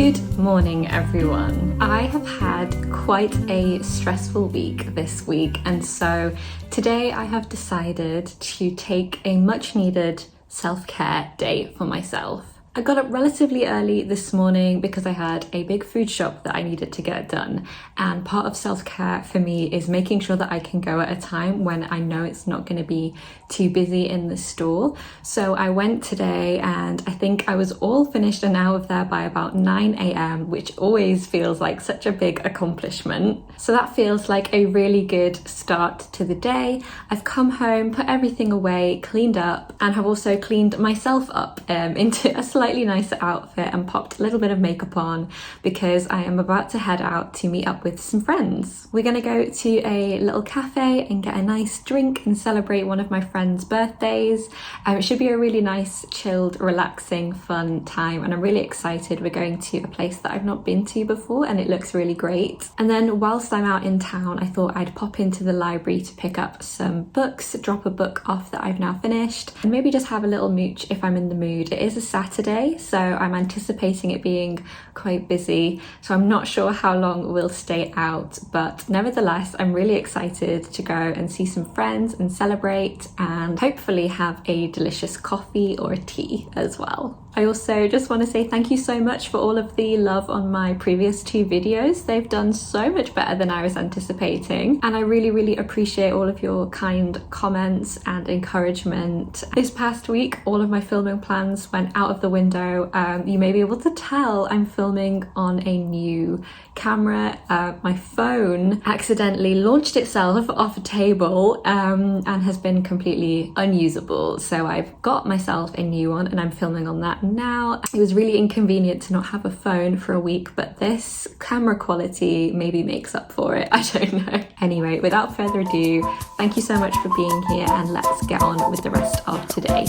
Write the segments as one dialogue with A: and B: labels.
A: Good morning, everyone. I have had quite a stressful week this week, and so today I have decided to take a much needed self-care day for myself. I got up relatively early this morning because I had a big food shop that I needed to get done, and part of self-care for me is making sure that I can go at a time when I know it's not going to be too busy in the store. So I went today and I think I was all finished and out of there by about 9 a.m, which always feels like such a big accomplishment. So that feels like a really good start to the day. I've come home, put everything away, cleaned up, and have also cleaned myself up into a slightly nicer outfit and popped a little bit of makeup on because I am about to head out to meet up with some friends. We're gonna go to a little cafe and get a nice drink and celebrate one of my friends' birthdays. It should be a really nice, chilled, relaxing, fun time, and I'm really excited. We're going to a place that I've not been to before and it looks really great. And then whilst I'm out in town, I thought I'd pop into the library to pick up some books, drop a book off that I've now finished, and maybe just have a little mooch if I'm in the mood. It is a Saturday, so I'm anticipating it being quite busy, so I'm not sure how long we'll stay out, but nevertheless I'm really excited to go and see some friends and celebrate and hopefully have a delicious coffee or a tea as well. I also just want to say thank you so much for all of the love on my previous 2 videos. They've done so much better than I was anticipating, and I really appreciate all of your kind comments and encouragement. This past week, all of my filming plans went out of the window. You may be able to tell I'm filming on a new camera. My phone accidentally launched itself off a table and has been completely unusable. So I've got myself a new one and I'm filming on that now. It was really inconvenient to not have a phone for a week, but this camera quality maybe makes up for it. I don't know. Anyway, without further ado, thank you so much for being here and let's get on with the rest of today.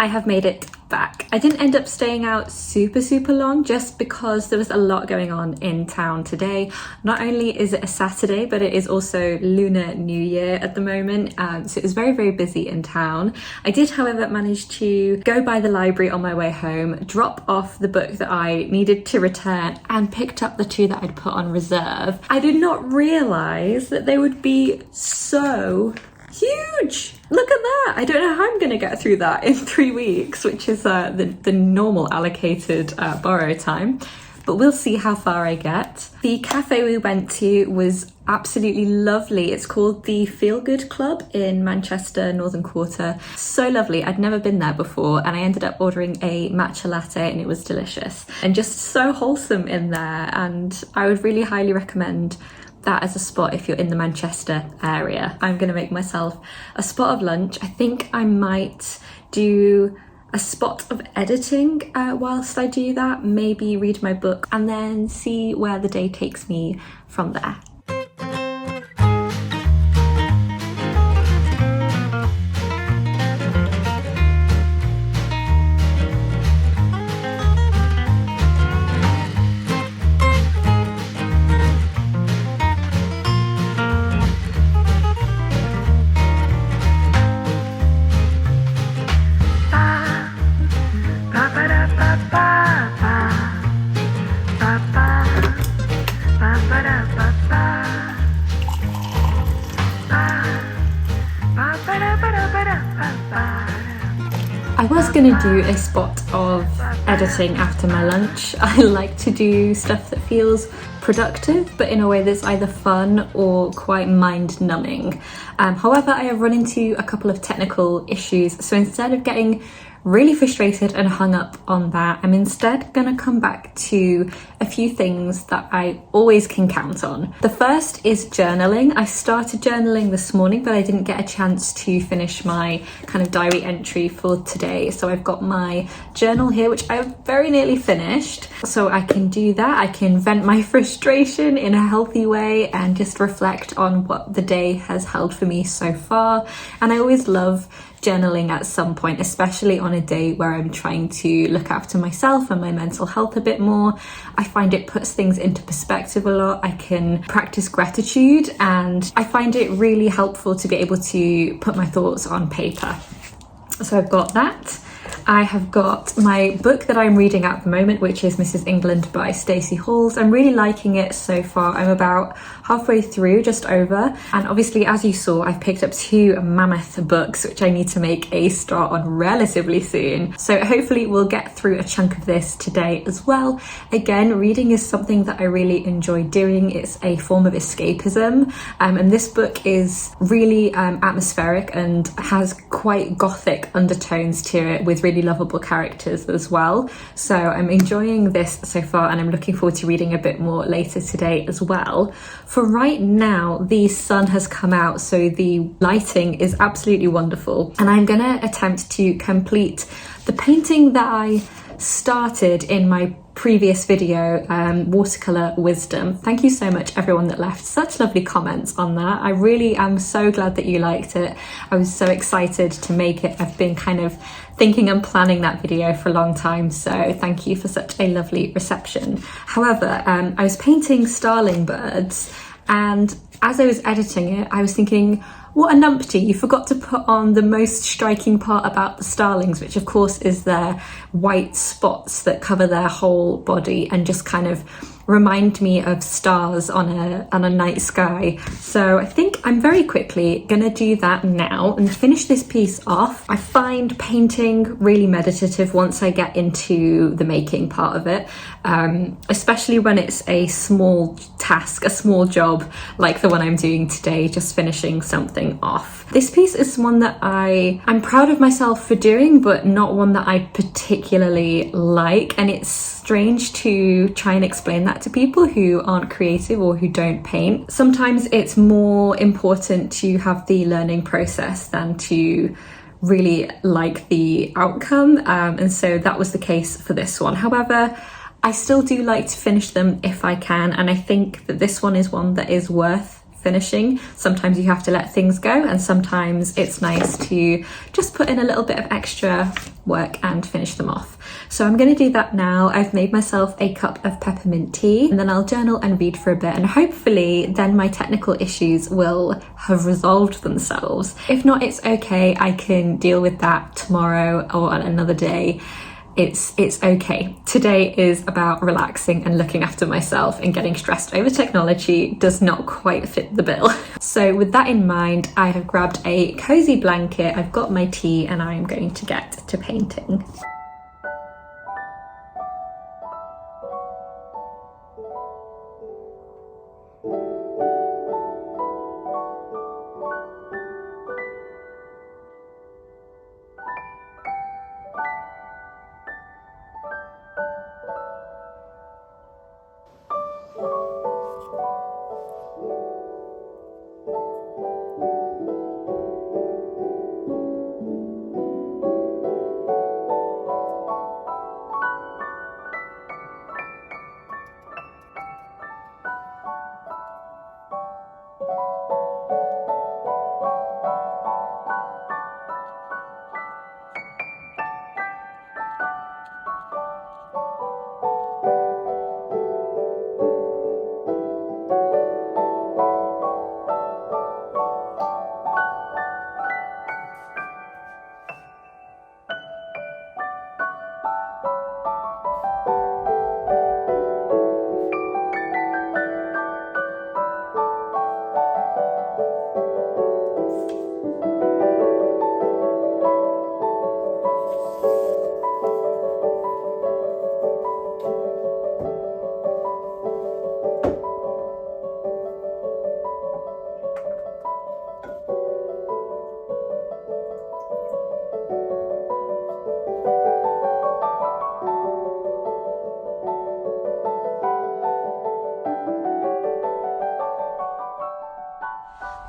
A: I have made it back. I didn't end up staying out super long just because there was a lot going on in town today. Not only is it a Saturday, but it is also Lunar New Year at the moment, so it was very busy in town. I did, however, manage to go by the library on my way home, drop off the book that I needed to return, and picked up the 2 that I'd put on reserve. I did not realise that they would be so huge. Look at that. I don't know how I'm going to get through that in 3 weeks, which is the normal allocated borrow time, but we'll see how far I get. The cafe we went to was absolutely lovely. It's called the Feel Good Club in Manchester, Northern Quarter. So lovely. I'd never been there before, and I ended up ordering a matcha latte and it was delicious and just so wholesome in there, and I would really highly recommend that as a spot if you're in the Manchester area. I'm gonna make myself a spot of lunch. I think I might do a spot of editing whilst I do that, maybe read my book and then see where the day takes me from there. I was gonna do a spot of editing after my lunch. I like to do stuff that feels productive, but in a way that's either fun or quite mind-numbing. However, I have run into a couple of technical issues, so instead of getting really frustrated and hung up on that, I'm instead gonna come back to a few things that I always can count on. The first is journaling. I started journaling this morning, but I didn't get a chance to finish my kind of diary entry for today. So I've got my journal here, which I've very nearly finished. So I can do that. I can vent my frustration in a healthy way and just reflect on what the day has held for me so far. And I always love journaling at some point, especially on a day where I'm trying to look after myself and my mental health a bit more. I find it puts things into perspective a lot. I can practice gratitude, and I find it really helpful to be able to put my thoughts on paper. So I've got that. I have got my book that I'm reading at the moment, which is Mrs. England by Stacey Halls. I'm really liking it so far. I'm about halfway through, just over. And obviously, as you saw, I've picked up 2 mammoth books, which I need to make a start on relatively soon. So hopefully we'll get through a chunk of this today as well. Again, reading is something that I really enjoy doing. It's a form of escapism. And this book is really atmospheric and has quite gothic undertones to it, with really lovable characters as well. So I'm enjoying this so far, and I'm looking forward to reading a bit more later today as well. For right now, the sun has come out, so the lighting is absolutely wonderful, and I'm gonna attempt to complete the painting that I started in my previous video, watercolor wisdom. Thank you so much everyone that left such lovely comments on that. I really am so glad that you liked it. I was so excited to make it. I've been kind of thinking and planning that video for a long time, so thank you for such a lovely reception. However, I was painting starling birds, and as I was editing it, I was thinking, what a numpty, you forgot to put on the most striking part about the starlings, which of course is their white spots that cover their whole body and just kind of remind me of stars on a night sky. So I think I'm very quickly gonna do that now and finish this piece off. I find painting really meditative once I get into the making part of it, especially when it's a small task, a small job like the one I'm doing today, just finishing something off. This piece is one that I'm proud of myself for doing, but not one that I particularly like, and it's strange to try and explain that to people who aren't creative or who don't paint. Sometimes it's more important to have the learning process than to really like the outcome, and so that was the case for this one. However, I still do like to finish them if I can, and I think that this one is one that is worth finishing. Sometimes you have to let things go, and sometimes it's nice to just put in a little bit of extra work and finish them off. So I'm going to do that now. I've made myself a cup of peppermint tea, and then I'll journal and read for a bit, and hopefully then my technical issues will have resolved themselves. If not, it's okay. I can deal with that tomorrow or on another day. It's okay. Today is about relaxing and looking after myself, and getting stressed over technology does not quite fit the bill. So with that in mind, I have grabbed a cozy blanket, I've got my tea, and I'm going to get to painting.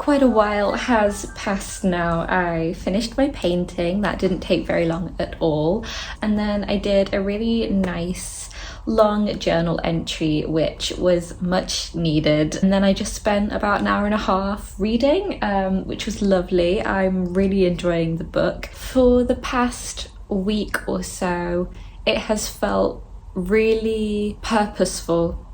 A: Quite a while has passed now. I finished my painting. That didn't take very long at all. And then I did a really nice long journal entry, which was much needed. And then I just spent about an hour and a half reading, which was lovely. I'm really enjoying the book. For the past week or so, it has felt really purposeful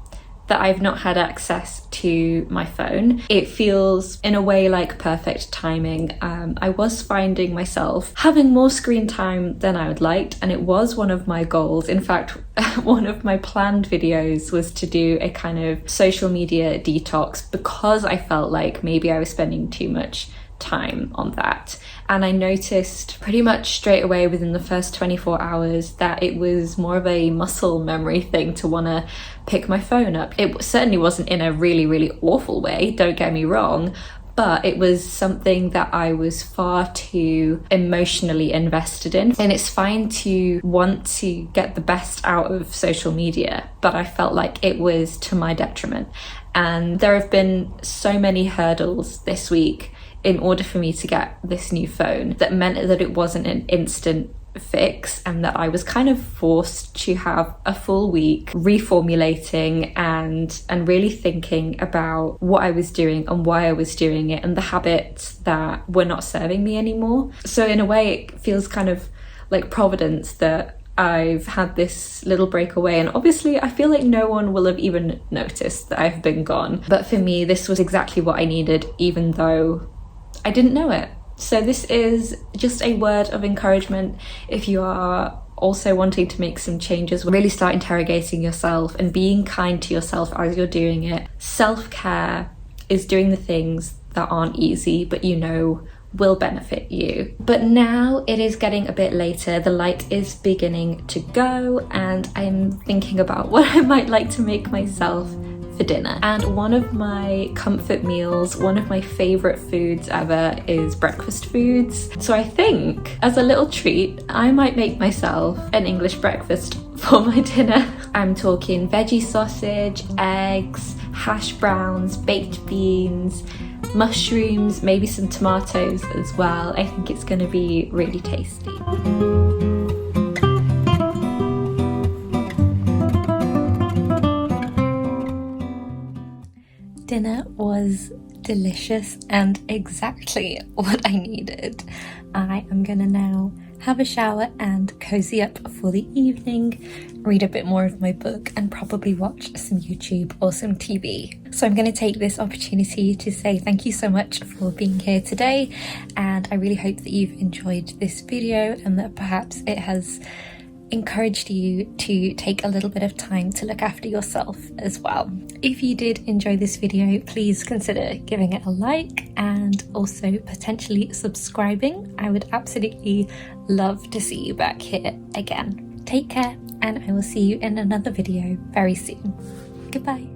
A: that I've not had access to my phone. It feels in a way like perfect timing. I was finding myself having more screen time than I would like, and it was one of my goals. In fact, one of my planned videos was to do a kind of social media detox because I felt like maybe I was spending too much time on that. And I noticed pretty much straight away within the first 24 hours that it was more of a muscle memory thing to want to pick my phone up. It certainly wasn't in a really, really awful way, don't get me wrong, but it was something that I was far too emotionally invested in. And it's fine to want to get the best out of social media, but I felt like it was to my detriment. And there have been so many hurdles this week in order for me to get this new phone that meant that it wasn't an instant fix, and that I was kind of forced to have a full week reformulating and really thinking about what I was doing and why I was doing it and the habits that were not serving me anymore. So in a way it feels kind of like providence that I've had this little break away, and obviously I feel like no one will have even noticed that I've been gone. But for me, this was exactly what I needed, even though I didn't know it. So this is just a word of encouragement if you are also wanting to make some changes. Really start interrogating yourself and being kind to yourself as you're doing it. Self-care is doing the things that aren't easy, but you know will benefit you. But now it is getting a bit later, the light is beginning to go, and I'm thinking about what I might like to make myself for dinner. And one of my comfort meals, one of my favorite foods ever, is breakfast foods. So I think as a little treat, I might make myself an English breakfast for my dinner. I'm talking veggie sausage, eggs, hash browns, baked beans, mushrooms, maybe some tomatoes as well. I think it's going to be really tasty. Dinner was delicious and exactly what I needed. I am gonna now have a shower and cozy up for the evening, read a bit more of my book, and probably watch some YouTube or some TV. So I'm going to take this opportunity to say thank you so much for being here today, and I really hope that you've enjoyed this video and that perhaps it has encouraged you to take a little bit of time to look after yourself as well. If you did enjoy this video, please consider giving it a like and also potentially subscribing. I would absolutely love to see you back here again. Take care, and I will see you in another video very soon. Goodbye.